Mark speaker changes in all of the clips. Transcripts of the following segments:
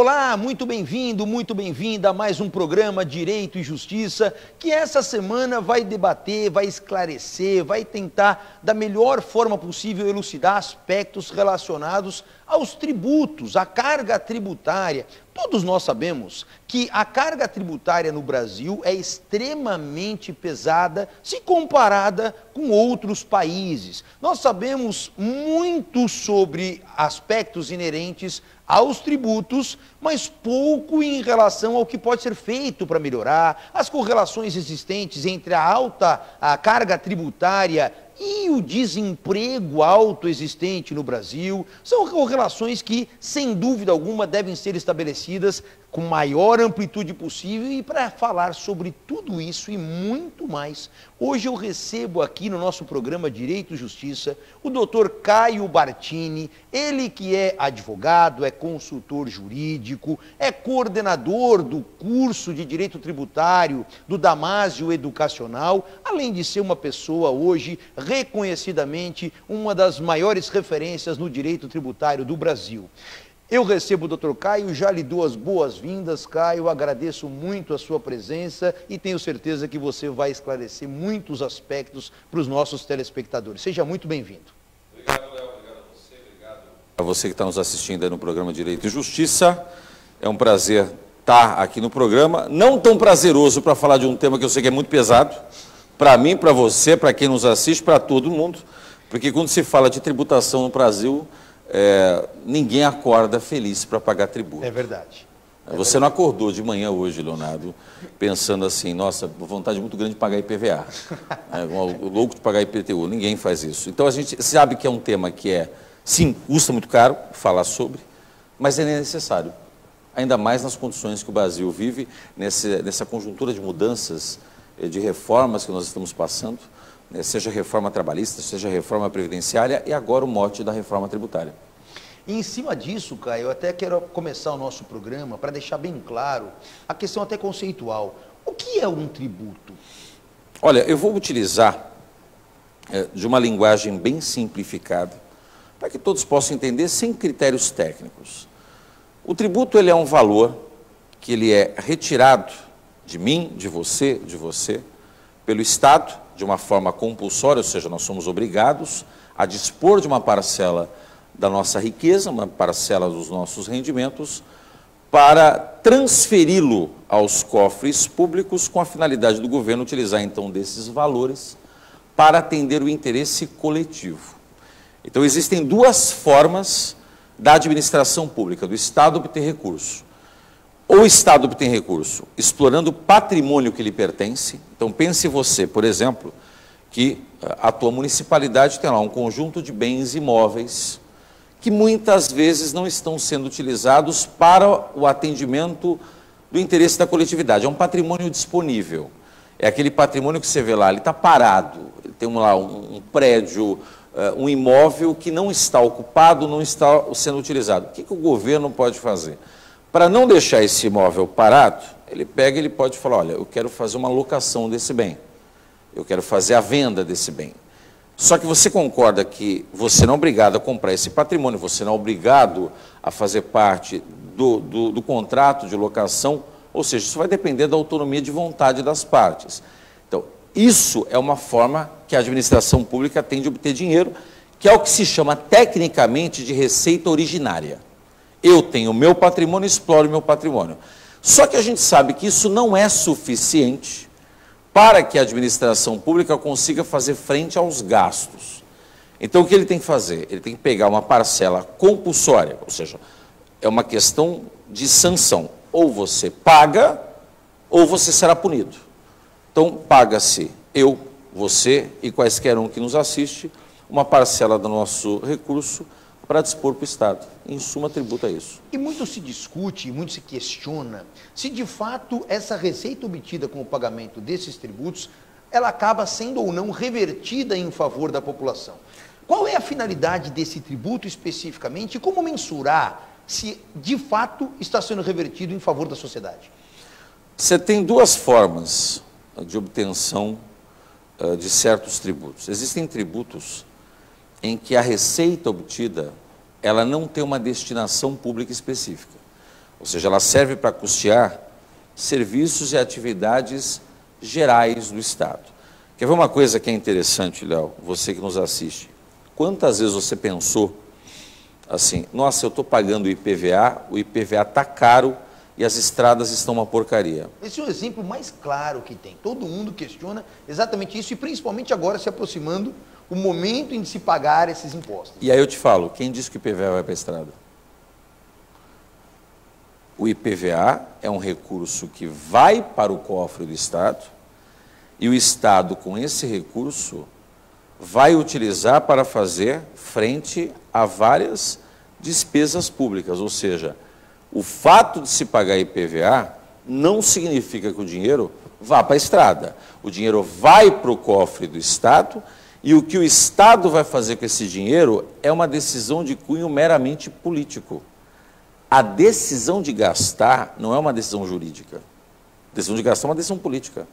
Speaker 1: Olá, muito bem-vindo, muito bem-vinda a mais um programa Direito e Justiça, que essa semana vai debater, vai esclarecer, vai tentar da melhor forma possível elucidar aspectos relacionados aos tributos, à carga tributária. Todos nós sabemos que a carga tributária no Brasil é extremamente pesada se comparada com outros países. Nós sabemos muito sobre aspectos inerentes aos tributos, mas pouco em relação ao que pode ser feito para melhorar, as correlações existentes entre a carga tributária e o desemprego alto existente no Brasil. São correlações que, sem dúvida alguma, devem ser estabelecidas com maior amplitude possível. E para falar sobre tudo isso e muito mais, hoje eu recebo aqui no nosso programa Direito e Justiça o Dr. Caio Bartini, ele que é advogado, é consultor jurídico, é coordenador do curso de Direito Tributário do Damásio Educacional, além de ser uma pessoa hoje reconhecidamente uma das maiores referências no direito tributário do Brasil. Eu recebo o Dr. Caio, já lhe dou as boas-vindas, Caio, agradeço muito a sua presença e tenho certeza que você vai esclarecer muitos aspectos para os nossos telespectadores. Seja muito bem-vindo.
Speaker 2: Obrigado, Léo, obrigado a você, obrigado a você que está nos assistindo aí no programa Direito e Justiça. É um prazer estar aqui no programa, não tão prazeroso para falar de um tema que eu sei que é muito pesado, para mim, para você, para quem nos assiste, para todo mundo, porque quando se fala de tributação no Brasil, ninguém acorda feliz para pagar tributo.
Speaker 1: É verdade.
Speaker 2: Você não acordou de manhã hoje, Leonardo, pensando assim, nossa, vontade muito grande de pagar IPVA, louco de pagar IPTU, ninguém faz isso. Então a gente sabe que é um tema que sim, custa muito caro falar sobre, mas é necessário, ainda mais nas condições que o Brasil vive, nessa conjuntura de mudanças, de reformas que nós estamos passando, seja reforma trabalhista, seja reforma previdenciária e agora o mote da reforma tributária.
Speaker 1: E em cima disso, Caio, eu até quero começar o nosso programa para deixar bem claro a questão até conceitual. O que é um tributo?
Speaker 2: Olha, eu vou utilizar de uma linguagem bem simplificada para que todos possam entender sem critérios técnicos. O tributo ele é um valor que ele é retirado de mim, de você, pelo Estado, de uma forma compulsória, ou seja, nós somos obrigados a dispor de uma parcela da nossa riqueza, uma parcela dos nossos rendimentos, para transferi-lo aos cofres públicos com a finalidade do governo utilizar, então, desses valores para atender o interesse coletivo. Então, existem duas formas da administração pública, do Estado obter recurso. Ou o Estado obtém recurso explorando o patrimônio que lhe pertence. Então, pense você, por exemplo, que a tua municipalidade tem lá um conjunto de bens imóveis que muitas vezes não estão sendo utilizados para o atendimento do interesse da coletividade. É um patrimônio disponível. É aquele patrimônio que você vê lá, ele está parado. Tem lá um prédio, um imóvel que não está ocupado, não está sendo utilizado. O que o governo pode fazer? Para não deixar esse imóvel parado, ele pode falar, olha, eu quero fazer uma locação desse bem, eu quero fazer a venda desse bem. Só que você concorda que você não é obrigado a comprar esse patrimônio, você não é obrigado a fazer parte do contrato de locação, ou seja, isso vai depender da autonomia de vontade das partes. Então, isso é uma forma que a administração pública tem de obter dinheiro, que é o que se chama tecnicamente de receita originária. Eu tenho o meu patrimônio, exploro o meu patrimônio. Só que a gente sabe que isso não é suficiente para que a administração pública consiga fazer frente aos gastos. Então, o que ele tem que fazer? Ele tem que pegar uma parcela compulsória, ou seja, é uma questão de sanção. Ou você paga, ou você será punido. Então, paga-se eu, você e quaisquer um que nos assiste, uma parcela do nosso recurso para dispor para o Estado. Em suma, tributa isso.
Speaker 1: E muito se discute, muito se questiona se de fato essa receita obtida com o pagamento desses tributos, ela acaba sendo ou não revertida em favor da população. Qual é a finalidade desse tributo especificamente e como mensurar se de fato está sendo revertido em favor da sociedade?
Speaker 2: Você tem duas formas de obtenção de certos tributos. Existem tributos em que a receita obtida, ela não tem uma destinação pública específica. ou seja, ela serve para custear serviços e atividades gerais do Estado. Quer ver uma coisa que é interessante, Léo, você que nos assiste? Quantas vezes você pensou assim, nossa, eu estou pagando o IPVA está caro e as estradas estão uma porcaria?
Speaker 1: Esse é o exemplo mais claro que tem. Todo mundo questiona exatamente isso e principalmente agora se aproximando o momento em se pagar esses impostos.
Speaker 2: E aí eu te falo, quem disse que o IPVA vai para a estrada? O IPVA é um recurso que vai para o cofre do Estado e o Estado, com esse recurso, vai utilizar para fazer frente a várias despesas públicas. Ou seja, o fato de se pagar IPVA não significa que o dinheiro vá para a estrada. O dinheiro vai para o cofre do Estado e o que o Estado vai fazer com esse dinheiro é uma decisão de cunho meramente político. A decisão de gastar não é uma decisão jurídica. A decisão de gastar é uma decisão política.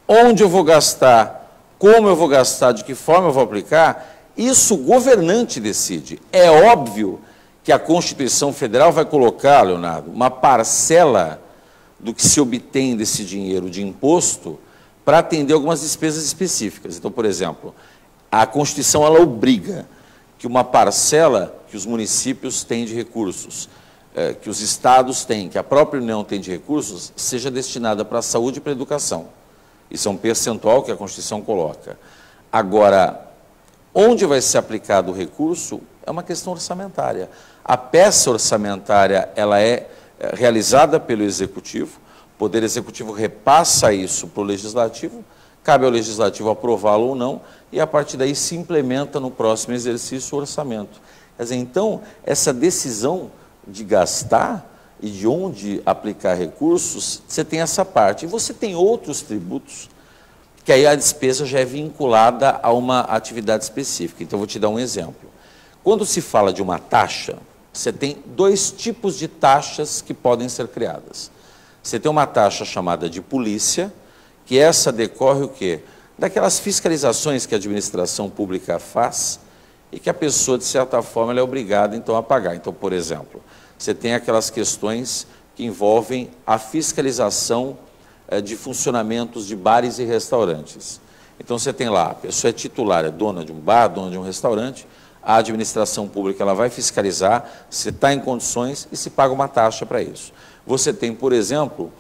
Speaker 2: Onde eu vou gastar, como eu vou gastar, de que forma eu vou aplicar, isso o governante decide. É óbvio que a Constituição Federal vai colocar, Leonardo, uma parcela do que se obtém desse dinheiro de imposto para atender algumas despesas específicas. Então, por exemplo, a Constituição ela obriga que uma parcela que os municípios têm de recursos, que os estados têm, que a própria União tem de recursos, seja destinada para a saúde e para a educação. Isso é um percentual que a Constituição coloca. Agora, onde vai ser aplicado o recurso é uma questão orçamentária. A peça orçamentária ela é realizada pelo Executivo, o Poder Executivo repassa isso para o Legislativo, cabe ao Legislativo aprová-lo ou não, e a partir daí se implementa no próximo exercício o orçamento. Quer dizer, então, essa decisão de gastar e de onde aplicar recursos, você tem essa parte. E você tem outros tributos, que aí a despesa já é vinculada a uma atividade específica. Então, eu vou te dar um exemplo. Quando se fala de uma taxa, você tem dois tipos de taxas que podem ser criadas. Você tem uma taxa chamada de polícia, que essa decorre o quê? Daquelas fiscalizações que a administração pública faz e que a pessoa, de certa forma, ela é obrigada, então, a pagar. Então, por exemplo, você tem aquelas questões que envolvem a fiscalização de funcionamentos de bares e restaurantes. Então, você tem lá, a pessoa é titular, é dona de um bar, dona de um restaurante, a administração pública ela vai fiscalizar se está em condições e se paga uma taxa para isso. Você tem, por exemplo,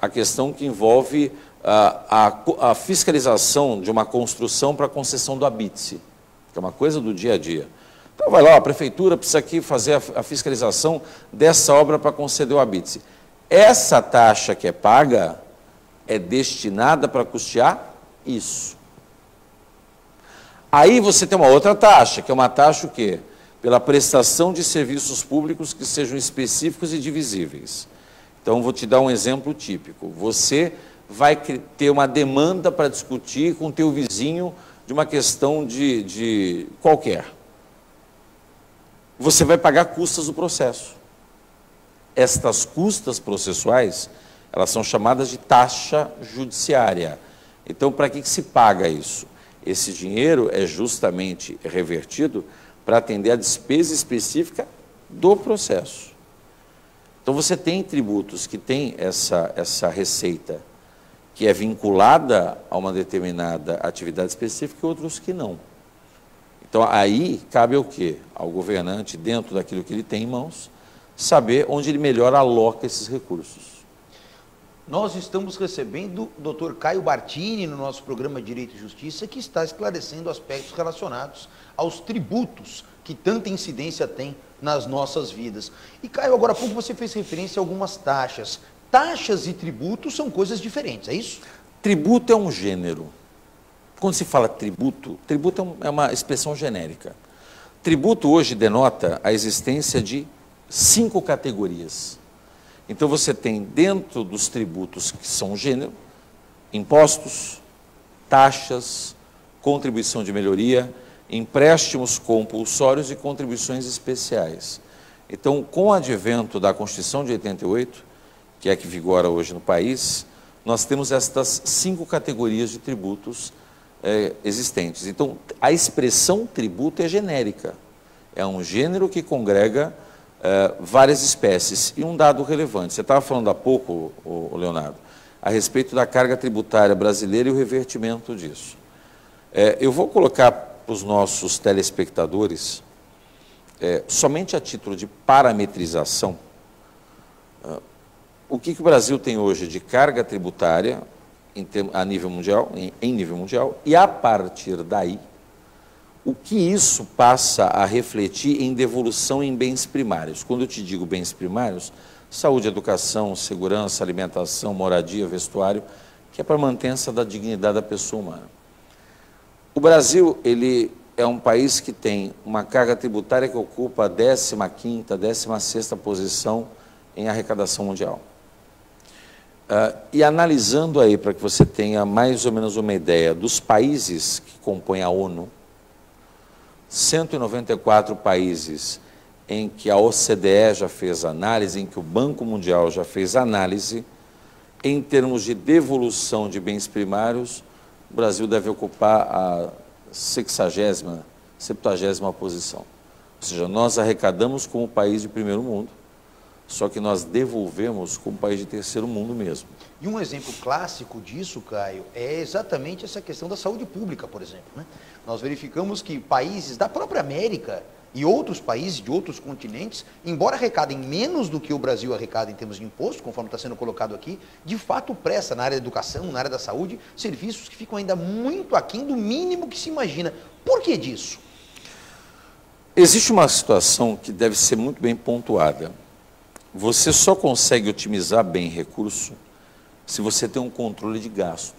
Speaker 2: a questão que envolve a fiscalização de uma construção para a concessão do habite-se, que é uma coisa do dia a dia. Então, vai lá, a prefeitura precisa aqui fazer a fiscalização dessa obra para conceder o habite-se. Essa taxa que é paga é destinada para custear isso. Aí você tem uma outra taxa, que é uma taxa o quê? Pela prestação de serviços públicos que sejam específicos e divisíveis. Então, vou te dar um exemplo típico. Você vai ter uma demanda para discutir com o teu vizinho de uma questão de qualquer. Você vai pagar custas do processo. Estas custas processuais, elas são chamadas de taxa judiciária. Então, para que se paga isso? Esse dinheiro é justamente revertido para atender a despesa específica do processo. Então, você tem tributos que têm essa receita que é vinculada a uma determinada atividade específica e outros que não. Então, aí cabe o quê? Ao governante, dentro daquilo que ele tem em mãos, saber onde ele melhor aloca esses recursos.
Speaker 1: Nós estamos recebendo o Dr. Caio Bartini no nosso programa Direito e Justiça, que está esclarecendo aspectos relacionados aos tributos que tanta incidência tem nas nossas vidas. E, Caio, agora há pouco você fez referência a algumas taxas. Taxas e tributos são coisas diferentes, é isso?
Speaker 2: Tributo é um gênero. Quando se fala tributo, tributo é uma expressão genérica. Tributo hoje denota a existência de 5 categorias. Então, você tem dentro dos tributos que são gênero, impostos, taxas, contribuição de melhoria, empréstimos compulsórios e contribuições especiais. Então, com o advento da Constituição de 88, que é que vigora hoje no país, nós temos estas 5 categorias de tributos existentes. Então, a expressão tributo é genérica. É um gênero que congrega várias espécies. E um dado relevante, você estava falando há pouco, Leonardo, a respeito da carga tributária brasileira e o revertimento disso. Eu vou colocar para os nossos telespectadores, somente a título de parametrização, o que o Brasil tem hoje de carga tributária a nível mundial, em nível mundial, e a partir daí, o que isso passa a refletir em devolução em bens primários. Quando eu te digo bens primários, saúde, educação, segurança, alimentação, moradia, vestuário, que é para a mantença da dignidade da pessoa humana. O Brasil, ele é um país que tem uma carga tributária que ocupa a 15ª, 16ª posição em arrecadação mundial. E analisando aí, para que você tenha mais ou menos uma ideia dos países que compõem a ONU, 194 países em que a OCDE já fez análise, em que o Banco Mundial já fez análise, em termos de devolução de bens primários, o Brasil deve ocupar a 60ª, 70ª posição. Ou seja, nós arrecadamos como país de primeiro mundo, só que nós devolvemos como país de terceiro mundo mesmo.
Speaker 1: E um exemplo clássico disso, Caio, é exatamente essa questão da saúde pública, por exemplo, né? Nós verificamos que países da própria América e outros países de outros continentes, embora arrecadem menos do que o Brasil arrecada em termos de imposto, conforme está sendo colocado aqui, de fato presta na área da educação, na área da saúde, serviços que ficam ainda muito aquém do mínimo que se imagina. Por que disso?
Speaker 2: Existe uma situação que deve ser muito bem pontuada. Você só consegue otimizar bem recurso se você tem um controle de gasto.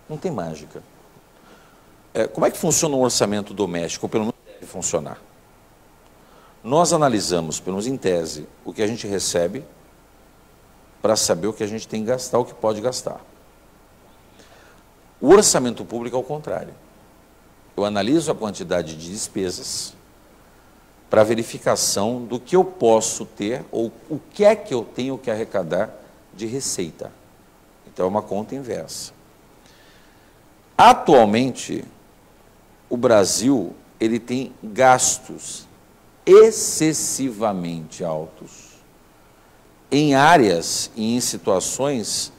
Speaker 2: Não tem mágica. Como é que funciona um orçamento doméstico? Ou pelo menos deve funcionar. Nós analisamos, pelo menos em tese, o que a gente recebe para saber o que a gente tem que gastar, o que pode gastar. O orçamento público é o contrário. Eu analiso a quantidade de despesas para verificação do que eu posso ter ou o que é que eu tenho que arrecadar de receita. Então, é uma conta inversa. Atualmente, o Brasil ele tem gastos excessivamente altos em áreas e em situações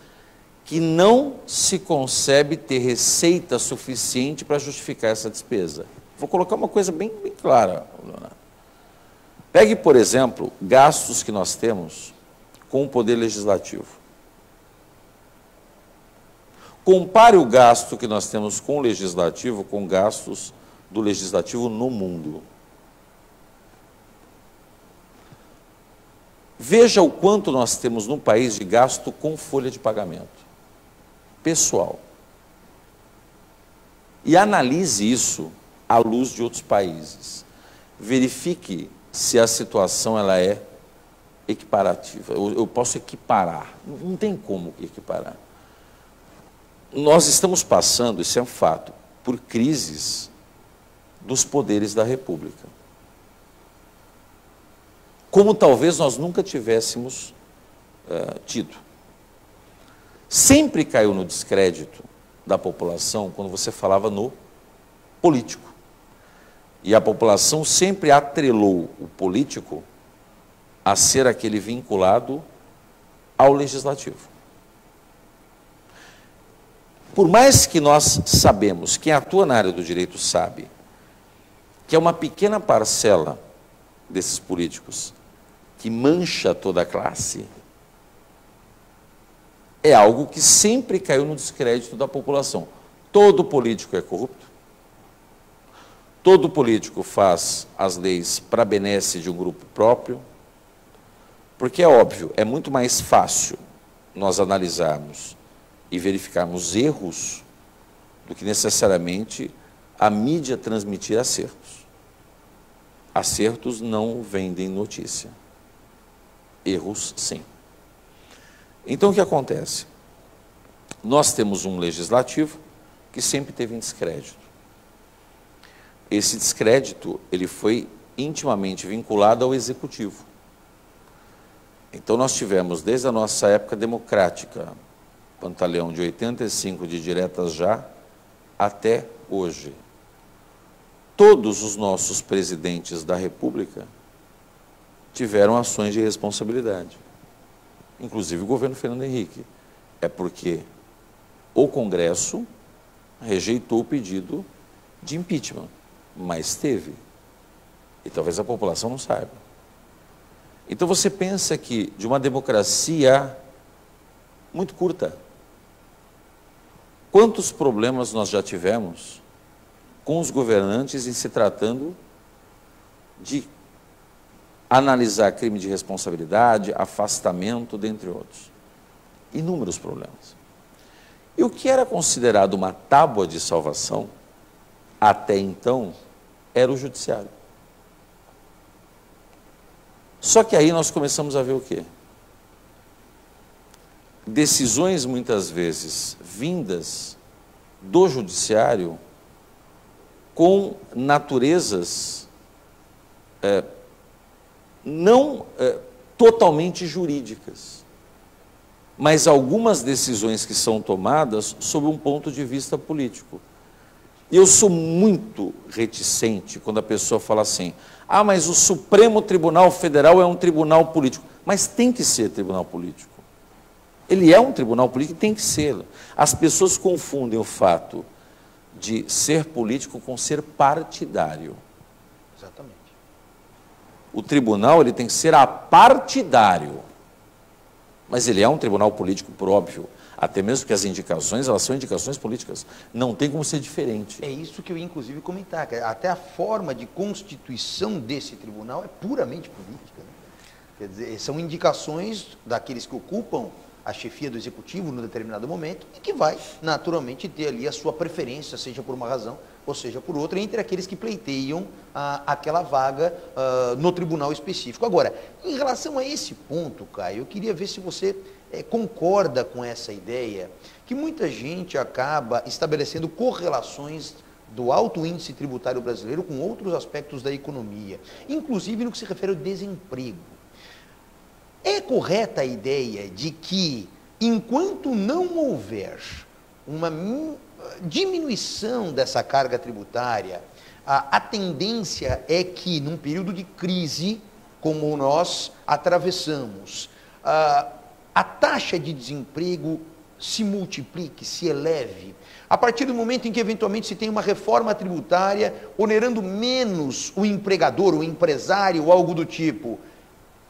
Speaker 2: que não se concebe ter receita suficiente para justificar essa despesa. Vou colocar uma coisa bem clara, Leonardo. Pegue, por exemplo, gastos que nós temos com o Poder Legislativo. Compare o gasto que nós temos com o Legislativo com gastos do Legislativo no mundo. Veja o quanto nós temos no país de gasto com folha de pagamento pessoal. E analise isso à luz de outros países. Verifique se a situação ela é equiparativa. Eu posso equiparar. Não tem como equiparar. Nós estamos passando, isso é um fato, por crises dos poderes da República. Como talvez nós nunca tivéssemos tido. Sempre caiu no descrédito da população quando você falava no político. E a população sempre atrelou o político a ser aquele vinculado ao legislativo. Por mais que nós sabemos, quem atua na área do direito sabe, que é uma pequena parcela desses políticos que mancha toda a classe, é algo que sempre caiu no descrédito da população. Todo político é corrupto. Todo político faz as leis para benesse de um grupo próprio, porque é óbvio, é muito mais fácil nós analisarmos e verificarmos erros do que necessariamente a mídia transmitir acertos. Acertos não vendem notícia. Erros, sim. Então, o que acontece? Nós temos um legislativo que sempre teve em descrédito. Esse descrédito, ele foi intimamente vinculado ao executivo. Então, nós tivemos, desde a nossa época democrática, Pantaleão, de 85 de diretas já, até hoje, todos os nossos presidentes da República tiveram ações de responsabilidade, inclusive o governo Fernando Henrique. É porque o Congresso rejeitou o pedido de impeachment, mas teve. E talvez a população não saiba. Então você pensa que de uma democracia muito curta, quantos problemas nós já tivemos com os governantes em se tratando de analisar crime de responsabilidade, afastamento, dentre outros. Inúmeros problemas. E o que era considerado uma tábua de salvação, até então, era o judiciário. Só que aí nós começamos a ver o quê? Decisões, muitas vezes, vindas do judiciário com naturezas não totalmente jurídicas, mas algumas decisões que são tomadas sob um ponto de vista político. E eu sou muito reticente quando a pessoa fala assim, ah, mas o Supremo Tribunal Federal é um tribunal político. Mas tem que ser tribunal político. Ele é um tribunal político e tem que ser. As pessoas confundem o fato de ser político com ser partidário.
Speaker 1: Exatamente.
Speaker 2: O tribunal ele tem que ser apartidário. Mas ele é um tribunal político, por óbvio. Até mesmo que as indicações, elas são indicações políticas. Não tem como ser diferente.
Speaker 1: É isso que eu ia, inclusive, comentar. Até a forma de constituição desse tribunal é puramente política. Né? Quer dizer, são indicações daqueles que ocupam a chefia do executivo num determinado momento e que vai, naturalmente, ter ali a sua preferência, seja por uma razão ou seja por outra, entre aqueles que pleiteiam aquela vaga no tribunal específico. Agora, em relação a esse ponto, Caio, eu queria ver se você concorda com essa ideia, que muita gente acaba estabelecendo correlações do alto índice tributário brasileiro com outros aspectos da economia, inclusive no que se refere ao desemprego. É correta a ideia de que, enquanto não houver uma diminuição dessa carga tributária, a tendência é que, num período de crise, como nós atravessamos, a taxa de desemprego se multiplique, se eleve, a partir do momento em que, eventualmente, se tem uma reforma tributária onerando menos o empregador, o empresário, ou algo do tipo,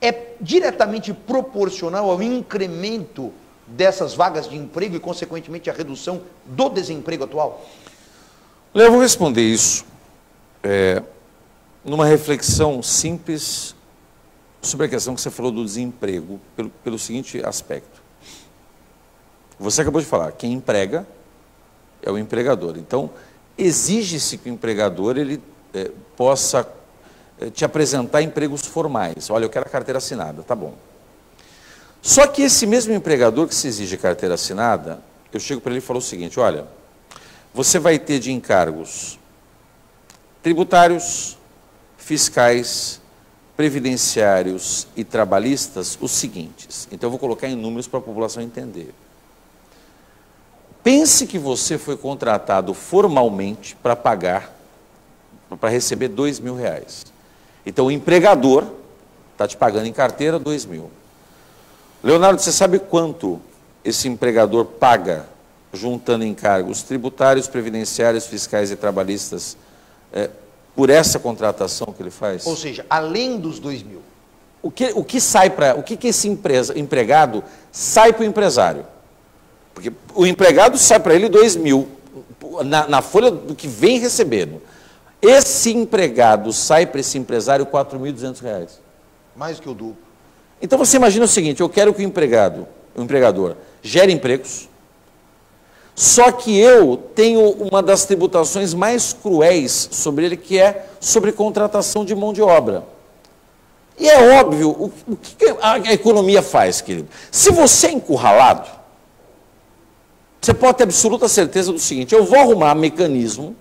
Speaker 1: é diretamente proporcional ao incremento dessas vagas de emprego e, consequentemente, a redução do desemprego atual?
Speaker 2: Eu vou responder isso numa reflexão simples sobre a questão que você falou do desemprego, pelo seguinte aspecto. Você acabou de falar, quem emprega é o empregador. Então, exige-se que o empregador ele, possa te apresentar empregos formais. Olha, eu quero a carteira assinada, tá bom. Só que esse mesmo empregador que se exige carteira assinada, eu chego para ele e falo o seguinte, olha, você vai ter de encargos tributários, fiscais, previdenciários e trabalhistas os seguintes. Então eu vou colocar em números para a população entender. Pense que você foi contratado formalmente para pagar, para receber R$2.000. Então o empregador está te pagando em carteira R$2.000. Leonardo, você sabe quanto esse empregador paga, juntando encargos tributários, previdenciários, fiscais e trabalhistas, por essa contratação que ele faz?
Speaker 1: Ou seja, além dos R$2.000.
Speaker 2: O que esse empregado sai para o empresário? Porque o empregado sai para ele R$2.000 na folha do que vem recebendo. Esse empregado sai para esse empresário R$4.200.
Speaker 1: Mais do que o duplo.
Speaker 2: Então você imagina o seguinte, eu quero que o empregador gere empregos, só que eu tenho uma das tributações mais cruéis sobre ele, que é sobre contratação de mão de obra. E é óbvio, o que a economia faz, querido? Se você é encurralado, você pode ter absoluta certeza do seguinte, eu vou arrumar mecanismo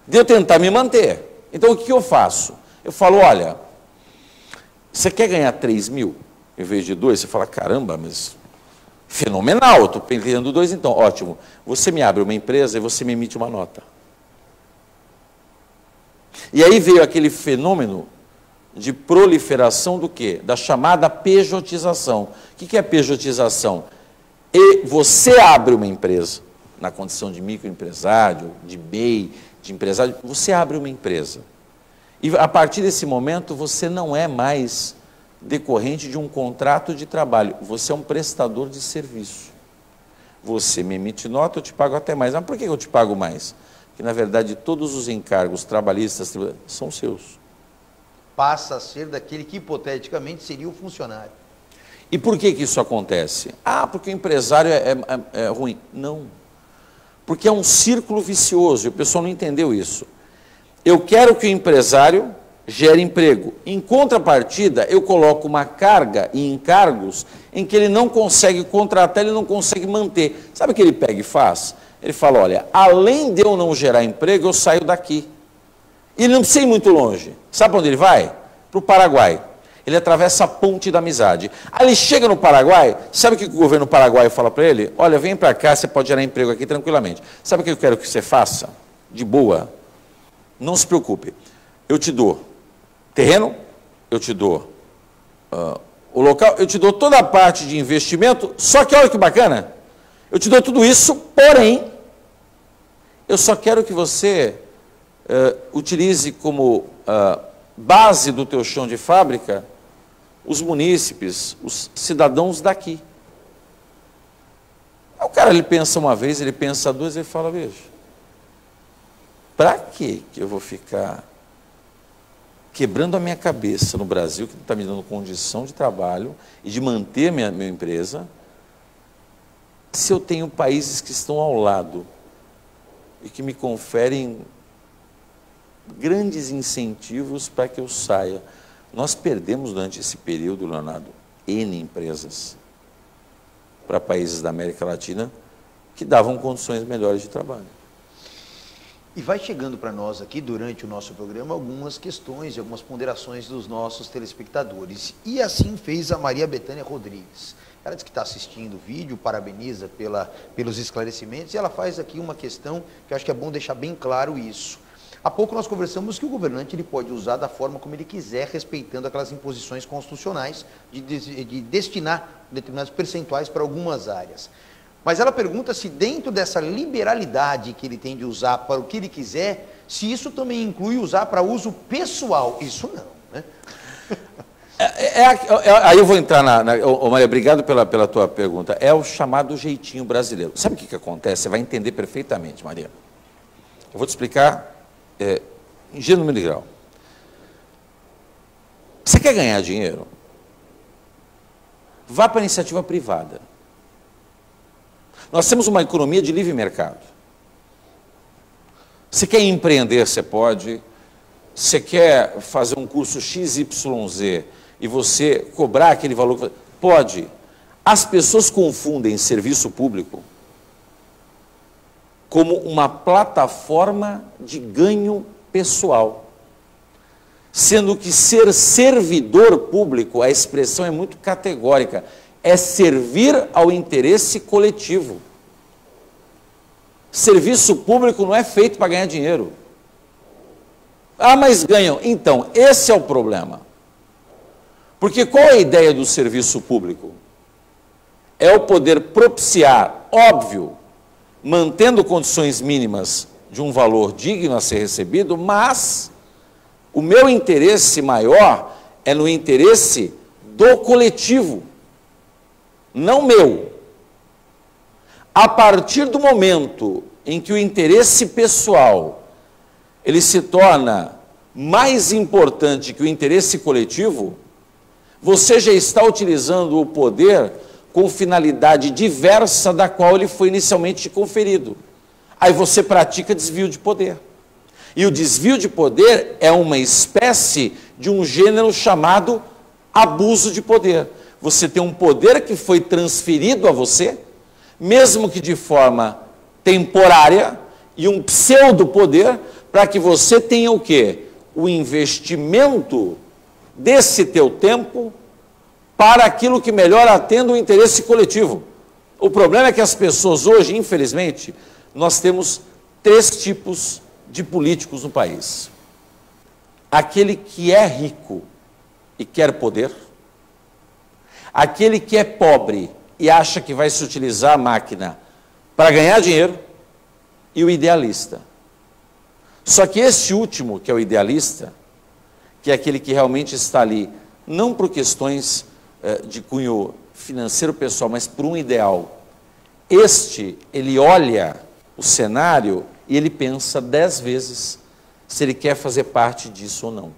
Speaker 2: de eu tentar me manter. Então o que eu faço? Eu falo, olha, você quer ganhar 3.000 em vez de 2? Você fala, caramba, mas fenomenal, eu estou perdendo 2, então, ótimo. Você me abre uma empresa e você me emite uma nota. E aí veio aquele fenômeno de proliferação do quê? Da chamada pejotização. O que é pejotização? E você abre uma empresa, na condição de microempresário, de MEI, de empresário, você abre uma empresa. E a partir desse momento, você não é mais decorrente de um contrato de trabalho, você é um prestador de serviço. Você me emite nota, eu te pago até mais. Mas por que eu te pago mais? Porque, na verdade, todos os encargos trabalhistas são seus.
Speaker 1: Passa a ser daquele que, hipoteticamente, seria o funcionário.
Speaker 2: E por que isso acontece? Ah, porque o empresário é ruim. Não. Porque é um círculo vicioso, e o pessoal não entendeu isso. Eu quero que o empresário gere emprego. Em contrapartida, eu coloco uma carga e encargos em que ele não consegue contratar, ele não consegue manter. Sabe o que ele pega e faz? Ele fala, olha, além de eu não gerar emprego, eu saio daqui. E ele não precisa ir muito longe. Sabe para onde ele vai? Para o Paraguai. Ele atravessa a ponte da amizade. Aí ele chega no Paraguai, sabe o que o governo paraguaio fala para ele? Olha, vem para cá, você pode gerar emprego aqui tranquilamente. Sabe o que eu quero que você faça? De boa. Não se preocupe. Eu te dou terreno, eu te dou o local, eu te dou toda a parte de investimento, só que olha que bacana, eu te dou tudo isso, porém, eu só quero que você utilize como base do teu chão de fábrica os munícipes, os cidadãos daqui. Aí o cara, ele pensa uma vez, ele pensa duas, ele fala, veja, para que eu vou ficar quebrando a minha cabeça no Brasil, que não está me dando condição de trabalho e de manter minha empresa, se eu tenho países que estão ao lado e que me conferem grandes incentivos para que eu saia. Nós perdemos durante esse período, Leonardo, N empresas para países da América Latina que davam condições melhores de trabalho.
Speaker 1: E vai chegando para nós aqui, durante o nosso programa, algumas questões e algumas ponderações dos nossos telespectadores. E assim fez a Maria Bethânia Rodrigues. Ela diz que está assistindo o vídeo, parabeniza pelos esclarecimentos, e ela faz aqui uma questão que eu acho que é bom deixar bem claro isso. Há pouco nós conversamos que o governante ele pode usar da forma como ele quiser, respeitando aquelas imposições constitucionais de destinar determinados percentuais para algumas áreas. Mas ela pergunta se dentro dessa liberalidade que ele tem de usar para o que ele quiser, se isso também inclui usar para uso pessoal. Isso não, né?
Speaker 2: Aí eu vou entrar Maria, obrigado pela tua pergunta. É o chamado jeitinho brasileiro. Sabe o que acontece? Você vai entender perfeitamente, Maria. Eu vou te explicar em gênero e grau. Você quer ganhar dinheiro? Vá para a iniciativa privada. Nós temos uma economia de livre mercado. Você quer empreender, você pode. Você quer fazer um curso XYZ e você cobrar aquele valor, pode. As pessoas confundem serviço público como uma plataforma de ganho pessoal. Sendo que ser servidor público, a expressão é muito categórica, é servir ao interesse coletivo. Serviço público não é feito para ganhar dinheiro. Ah, mas ganham. Então, esse é o problema. Porque qual é a ideia do serviço público? É o poder propiciar, óbvio, mantendo condições mínimas de um valor digno a ser recebido, mas o meu interesse maior é no interesse do coletivo, não meu. A partir do momento em que o interesse pessoal ele se torna mais importante que o interesse coletivo, você já está utilizando o poder com finalidade diversa da qual ele foi inicialmente conferido. Aí você pratica desvio de poder. E o desvio de poder é uma espécie de um gênero chamado abuso de poder. Você tem um poder que foi transferido a você, mesmo que de forma temporária, e um pseudo-poder, para que você tenha o quê? O investimento desse teu tempo para aquilo que melhor atenda o interesse coletivo. O problema é que as pessoas hoje, infelizmente, nós temos 3 tipos de políticos no país. Aquele que é rico e quer poder, aquele que é pobre e acha que vai se utilizar a máquina para ganhar dinheiro, e o idealista. Só que esse último, que é o idealista, que é aquele que realmente está ali, não por questões de cunho financeiro pessoal, mas por um ideal, ele olha o cenário e ele pensa 10 vezes se ele quer fazer parte disso ou não.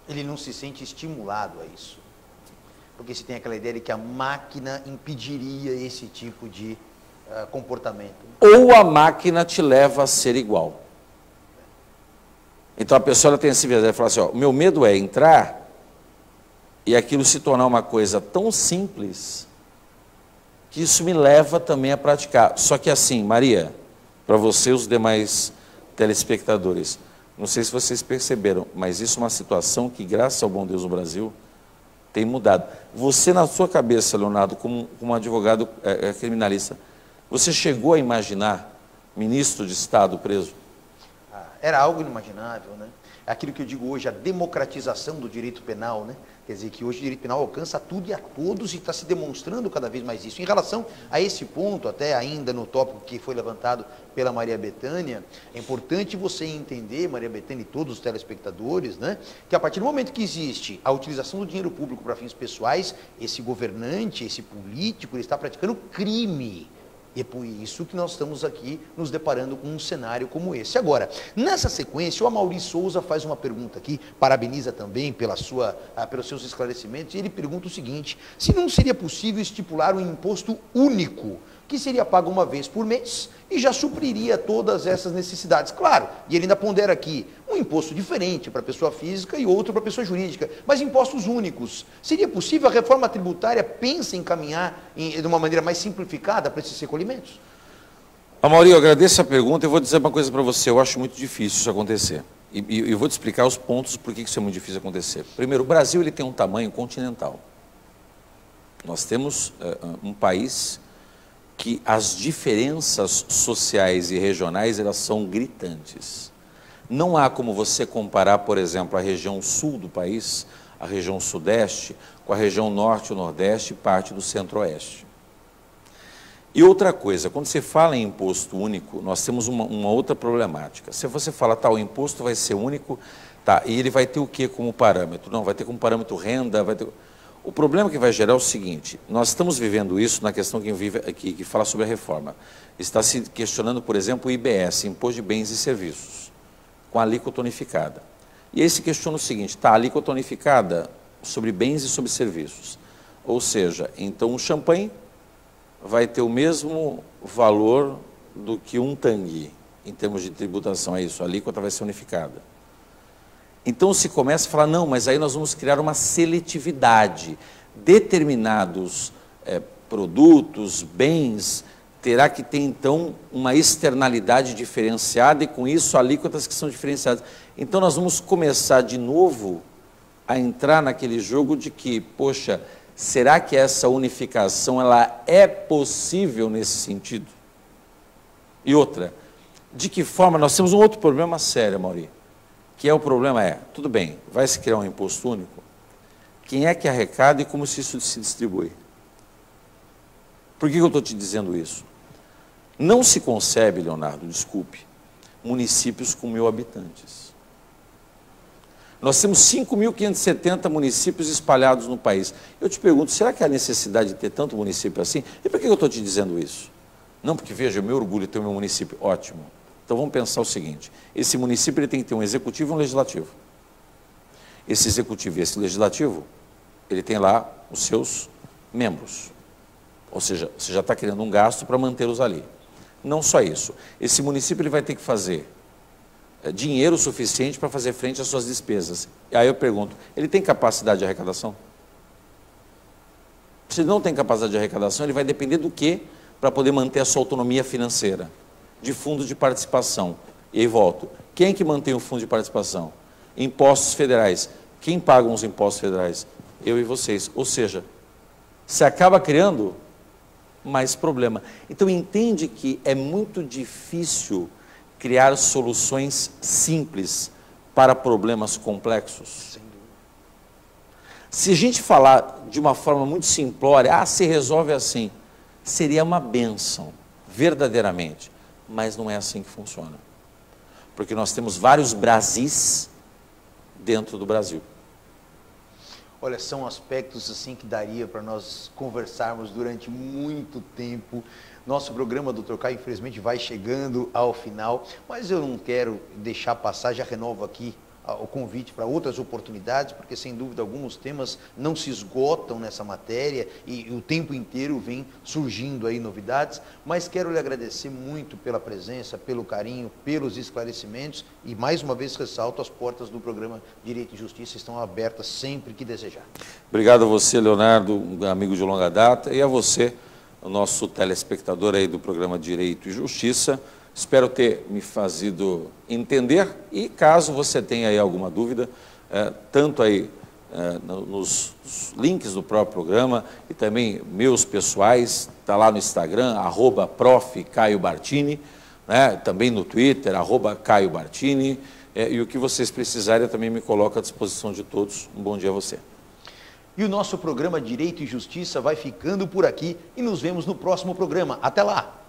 Speaker 1: Ele não se sente estimulado a isso. Porque se tem aquela ideia de que a máquina impediria esse tipo de comportamento.
Speaker 2: Ou a máquina te leva a ser igual. Então a pessoa ela tem esse viés, ela fala assim, ó, o meu medo é entrar e aquilo se tornar uma coisa tão simples que isso me leva também a praticar. Só que assim, Maria, para você e os demais telespectadores, não sei se vocês perceberam, mas isso é uma situação que, graças ao bom Deus no Brasil, tem mudado. Você, na sua cabeça, Leonardo, como um advogado criminalista, você chegou a imaginar ministro de Estado preso?
Speaker 1: Era algo inimaginável, né? É aquilo que eu digo hoje, a democratização do direito penal, né? Quer dizer, que hoje o direito penal alcança tudo e a todos e está se demonstrando cada vez mais isso. Em relação a esse ponto, até ainda no tópico que foi levantado pela Maria Bethânia, é importante você entender, Maria Bethânia e todos os telespectadores, né, que a partir do momento que existe a utilização do dinheiro público para fins pessoais, esse governante, esse político, ele está praticando crime. E é por isso que nós estamos aqui nos deparando com um cenário como esse. Agora, nessa sequência, o Amaury Souza faz uma pergunta aqui, parabeniza também pelos seus esclarecimentos, e ele pergunta o seguinte, se não seria possível estipular um imposto único, que seria pago uma vez por mês e já supriria todas essas necessidades. Claro, e ele ainda pondera aqui, um imposto diferente para a pessoa física e outro para a pessoa jurídica, mas impostos únicos. Seria possível? A reforma tributária pensa em caminhar de uma maneira mais simplificada para esses recolhimentos?
Speaker 2: Amaury, eu agradeço a pergunta e vou dizer uma coisa para você, eu acho muito difícil isso acontecer. E eu vou te explicar os pontos por que isso é muito difícil acontecer. Primeiro, o Brasil ele tem um tamanho continental. Nós temos um país que as diferenças sociais e regionais elas são gritantes. Não há como você comparar, por exemplo, a região sul do país, a região sudeste, com a região norte, o nordeste e parte do centro-oeste. E outra coisa, quando você fala em imposto único, nós temos uma outra problemática. Se você fala, tá, o imposto vai ser único, tá, e ele vai ter o que como parâmetro? Não, vai ter como parâmetro renda, vai ter... O problema que vai gerar é o seguinte, nós estamos vivendo isso na questão que fala sobre a reforma. Está se questionando, por exemplo, o IBS, Imposto de Bens e Serviços, com a alíquota unificada. E aí se questiona o seguinte, tá, a alíquota unificada sobre bens e sobre serviços. Ou seja, então o champanhe vai ter o mesmo valor do que um tangue, em termos de tributação, é isso, a alíquota vai ser unificada. Então se começa a falar, não, mas aí nós vamos criar uma seletividade. Determinados produtos, bens, terá que ter então uma externalidade diferenciada e com isso alíquotas que são diferenciadas. Então nós vamos começar de novo a entrar naquele jogo de que, poxa, será que essa unificação ela é possível nesse sentido? E outra, de que forma, nós temos um outro problema sério, Amaury, que é o problema tudo bem, vai se criar um imposto único, quem é que arrecada e como se isso se distribui? Por que eu estou te dizendo isso? Não se concebe, Leonardo, desculpe, municípios com 1.000 habitantes. Nós temos 5.570 municípios espalhados no país. Eu te pergunto, será que há necessidade de ter tanto município assim? E por que eu estou te dizendo isso? Não, porque veja, eu me orgulho de ter o meu município, ótimo. Então vamos pensar o seguinte, esse município ele tem que ter um executivo e um legislativo. Esse executivo e esse legislativo, ele tem lá os seus membros. Ou seja, você já está criando um gasto para mantê-los ali. Não só isso, esse município ele vai ter que fazer dinheiro suficiente para fazer frente às suas despesas. E aí eu pergunto, ele tem capacidade de arrecadação? Se ele não tem capacidade de arrecadação, ele vai depender do quê para poder manter a sua autonomia financeira? De fundo de participação. E aí volto. Quem é que mantém o fundo de participação? Impostos federais. Quem paga os impostos federais? Eu e vocês. Ou seja, se acaba criando mais problema. Então entende que é muito difícil criar soluções simples para problemas complexos. Se a gente falar de uma forma muito simplória, se resolve assim, seria uma bênção, verdadeiramente. Mas não é assim que funciona. Porque nós temos vários Brasis dentro do Brasil.
Speaker 1: Olha, são aspectos assim que daria para nós conversarmos durante muito tempo. Nosso programa, Dr. Caio, infelizmente vai chegando ao final, mas eu não quero deixar passar, já renovo aqui o convite para outras oportunidades, porque sem dúvida alguns temas não se esgotam nessa matéria e o tempo inteiro vem surgindo aí novidades, mas quero lhe agradecer muito pela presença, pelo carinho, pelos esclarecimentos e mais uma vez ressalto, as portas do programa Direito e Justiça estão abertas sempre que desejar.
Speaker 2: Obrigado a você, Leonardo, um amigo de longa data, e a você, o nosso telespectador aí do programa Direito e Justiça. Espero ter me fazido entender e caso você tenha aí alguma dúvida, tanto aí nos links do próprio programa e também meus pessoais, está lá no Instagram, @prof. Caio Bartini, né? Também no Twitter, @Caio Bartini, e o que vocês precisarem eu também me coloco à disposição de todos. Um bom dia a você.
Speaker 1: E o nosso programa Direito e Justiça vai ficando por aqui e nos vemos no próximo programa. Até lá!